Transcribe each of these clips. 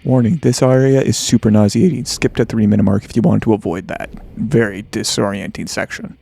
Warning, this area is super nauseating. Skip to 3-minute mark if you want to avoid that very disorienting section.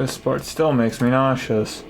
This part still makes me nauseous.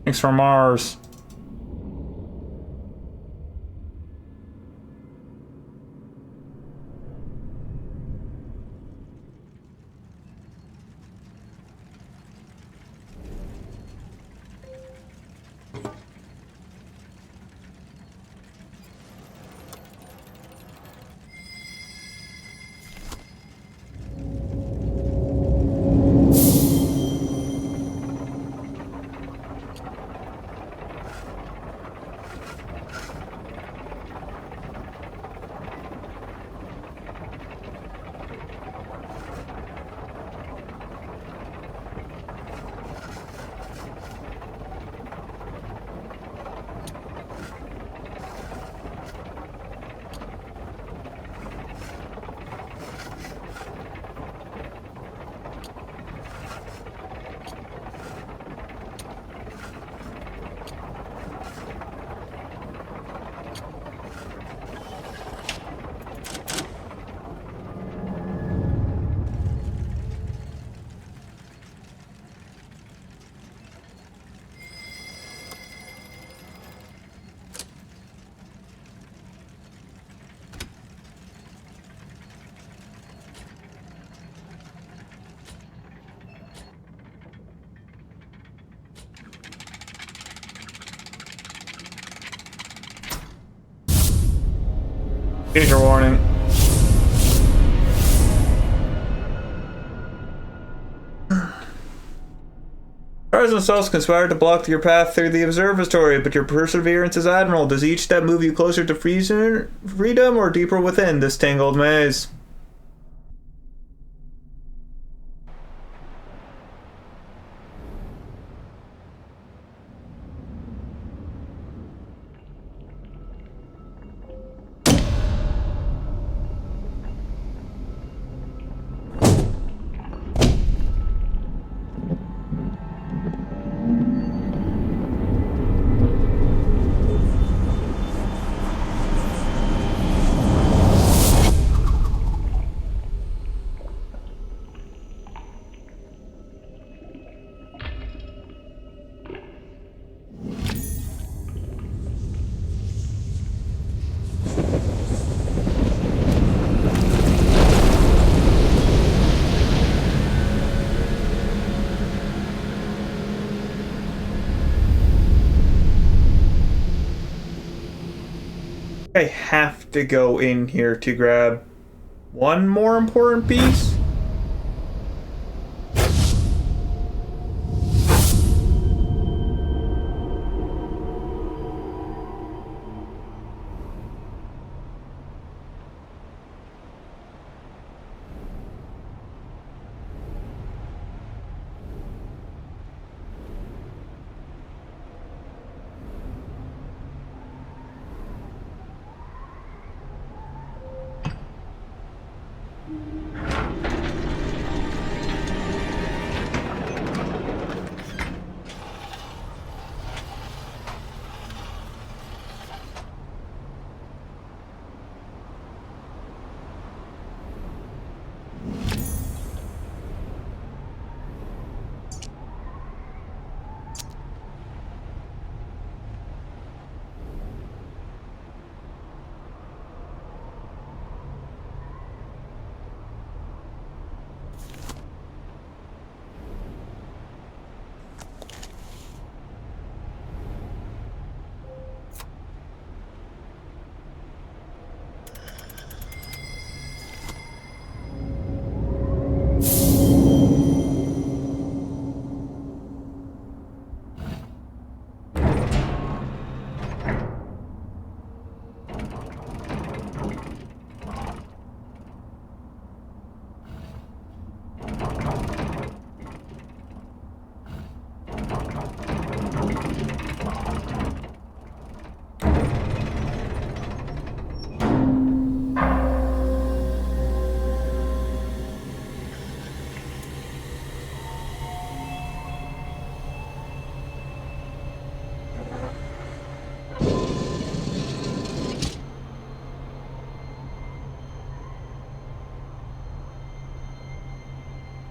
Thanks for Mars. Danger warning. Stars themselves conspire to block your path through the observatory, but your perseverance is admirable. Does each step move you closer to freedom or deeper within this tangled maze? I have to go in here to grab one more important piece.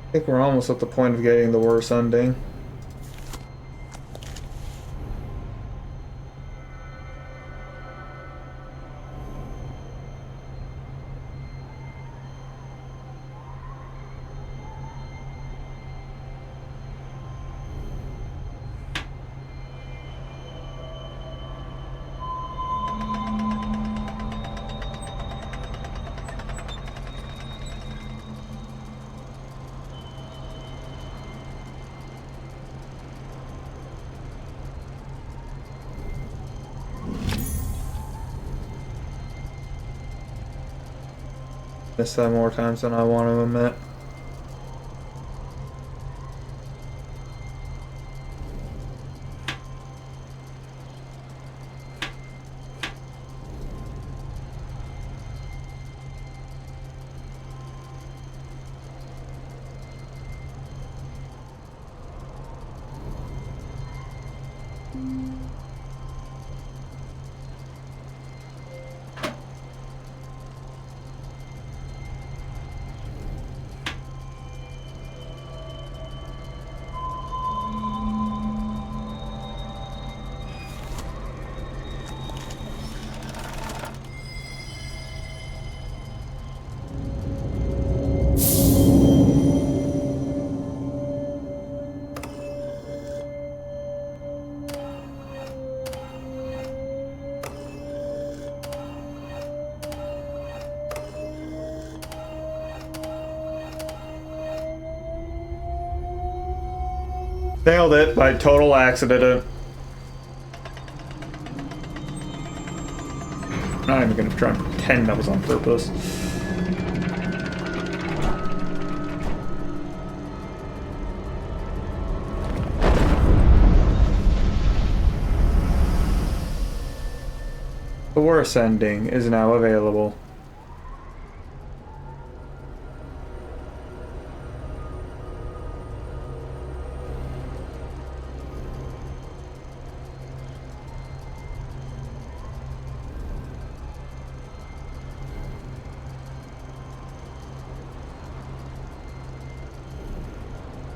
I think we're almost at the point of getting the worst ending. Missed that more times than I want to admit. Nailed it by total accident. I'm not even gonna try and pretend that was on purpose. The worst ending is now available.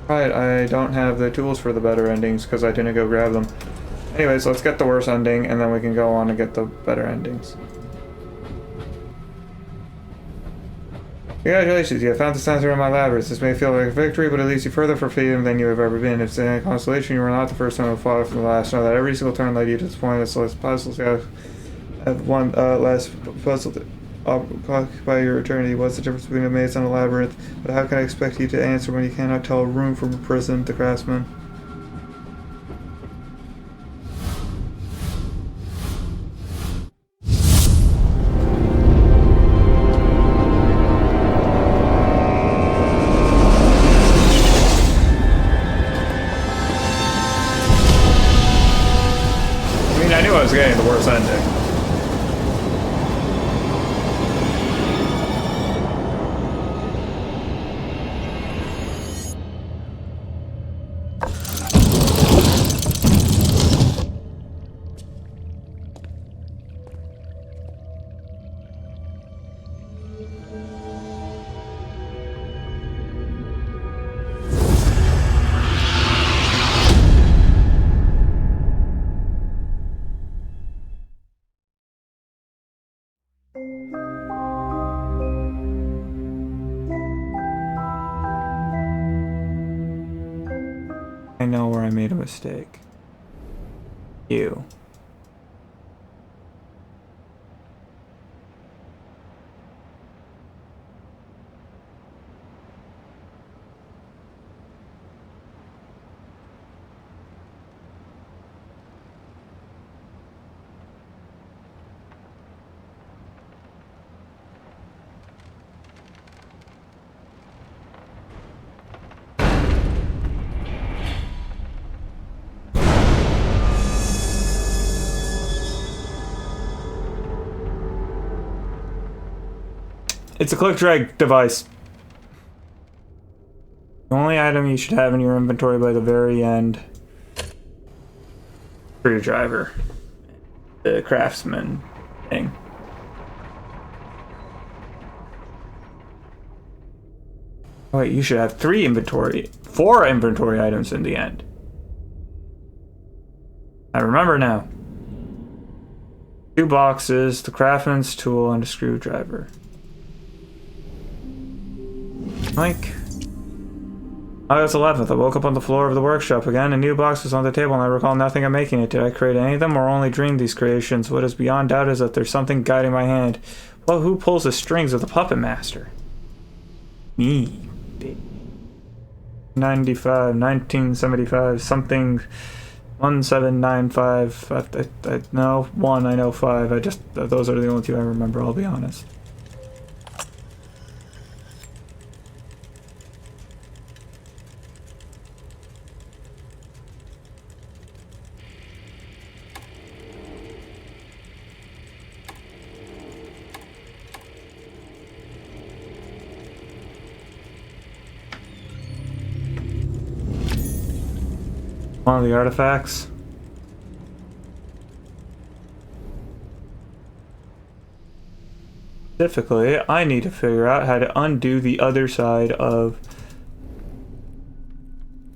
Right, I don't have the tools for the better endings because I didn't go grab them. Anyways, let's get the worst ending and then we can go on and get the better endings. Congratulations, you have found the sensor in my labyrinth. This may feel like a victory, but it leads you further from freedom than you have ever been. If it's any consolation, you are not the first one to fall from the last. Know that every single turn led you to this point. So it's puzzles have one last puzzle to occupy your eternity. What's the difference between a maze and a labyrinth? But how can I expect you to answer when you cannot tell a room from a prison? The craftsman. I knew I was getting the worst ending. I know where I made a mistake. You. It's a click drag device. The only item you should have in your inventory by the very end. Screwdriver. The craftsman thing. Oh, wait, you should have 4 inventory items in the end. I remember now. 2 boxes, the craftsman's tool, and a screwdriver. Like, August 11th, I woke up on the floor of the workshop again. A new box was on the table and I recall nothing of making it. Did I create any of them or only dream these creations? What is beyond doubt is that there's something guiding my hand. Well, who pulls the strings of the puppet master? Me. 1975, something 1795. No, 1, I know 5. Those are the only 2 I remember, I'll be honest. One of the artifacts. Specifically, I need to figure out how to undo the other side of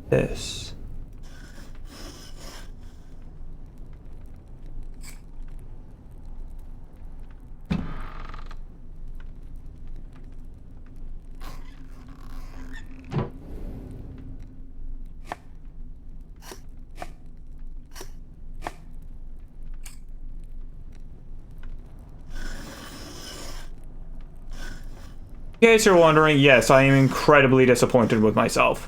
this. In case you're wondering, yes, I am incredibly disappointed with myself.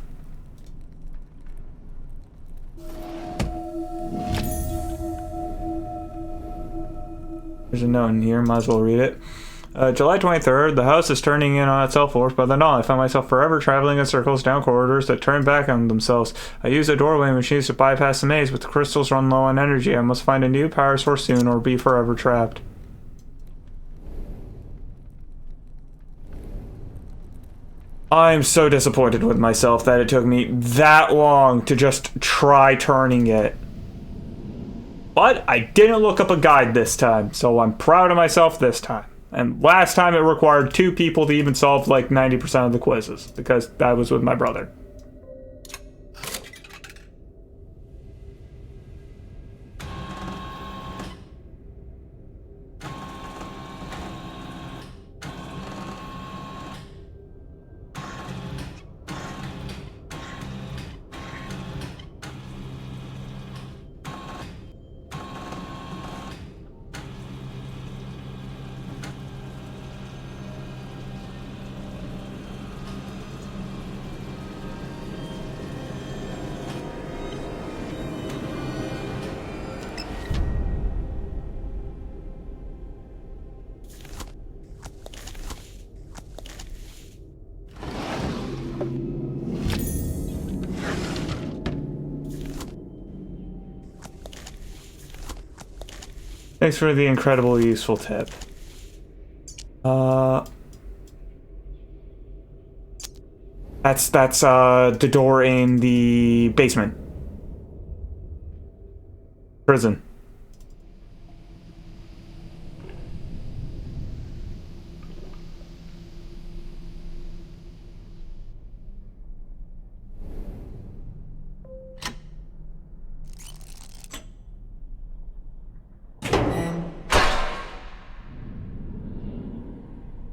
There's a note in here, might as well read it. July 23rd, the house is turning in on itself force by the dawn. I find myself forever traveling in circles down corridors that turn back on themselves. I use the doorway machines to bypass the maze, but the crystals run low on energy. I must find a new power source soon or be forever trapped. I'm so disappointed with myself that it took me that long to just try turning it. But I didn't look up a guide this time, so I'm proud of myself this time. And last time it required 2 people to even solve like 90% of the quizzes, because I was with my brother. Thanks for the incredibly useful tip. That's the door in the basement. Prison.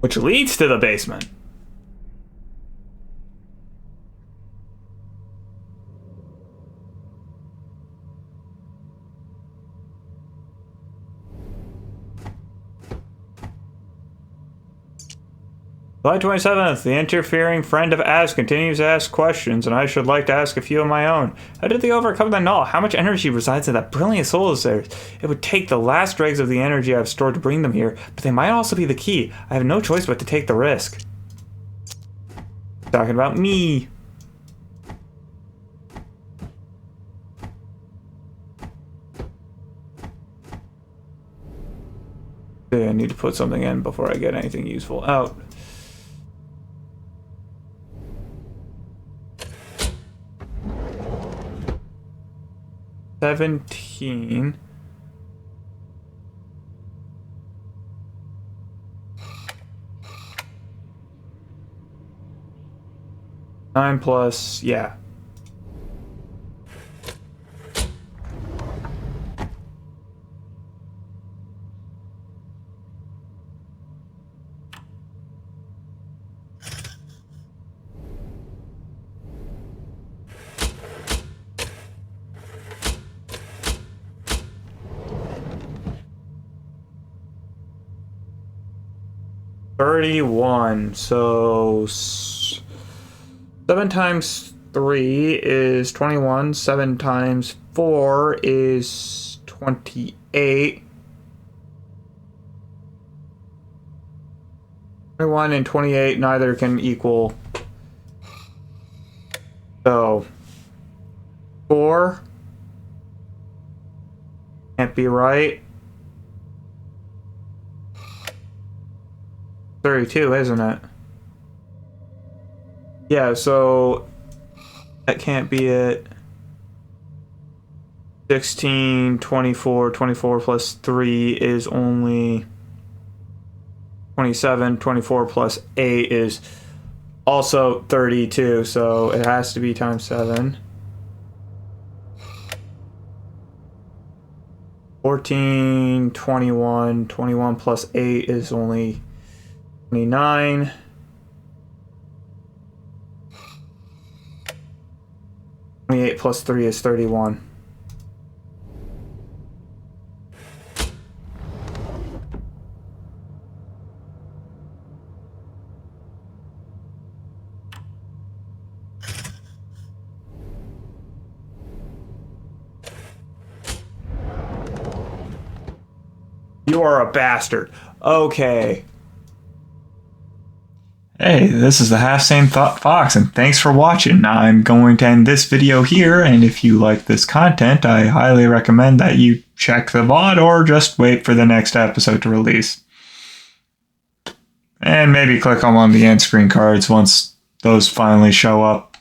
Which leads to the basement. July 27th, the interfering friend of Ask continues to ask questions, and I should like to ask a few of my own. How did they overcome the null? How much energy resides in that brilliant soul of theirs? It would take the last dregs of the energy I've stored to bring them here, but they might also be the key. I have no choice but to take the risk. Talking about me. Okay, I need to put something in before I get anything useful out. $17. Nine plus, yeah. $31. So 7 times 3 is 21. 7 times 4 is 28. 21 and 28 neither can equal. So 4 can't be right. 32, isn't it? Yeah, so that can't be it. 16, 24, 24 plus 3 is only 27, 24 plus 8 is also 32, so it has to be times 7. 14, 21, 21 plus 8 is only 29. 28 plus 3 is 31. You are a bastard. Okay. Hey, this is the HalfSaneFox, and thanks for watching. I'm going to end this video here, and if you like this content, I highly recommend that you check the VOD or just wait for the next episode to release. And maybe click on one of the end screen cards once those finally show up.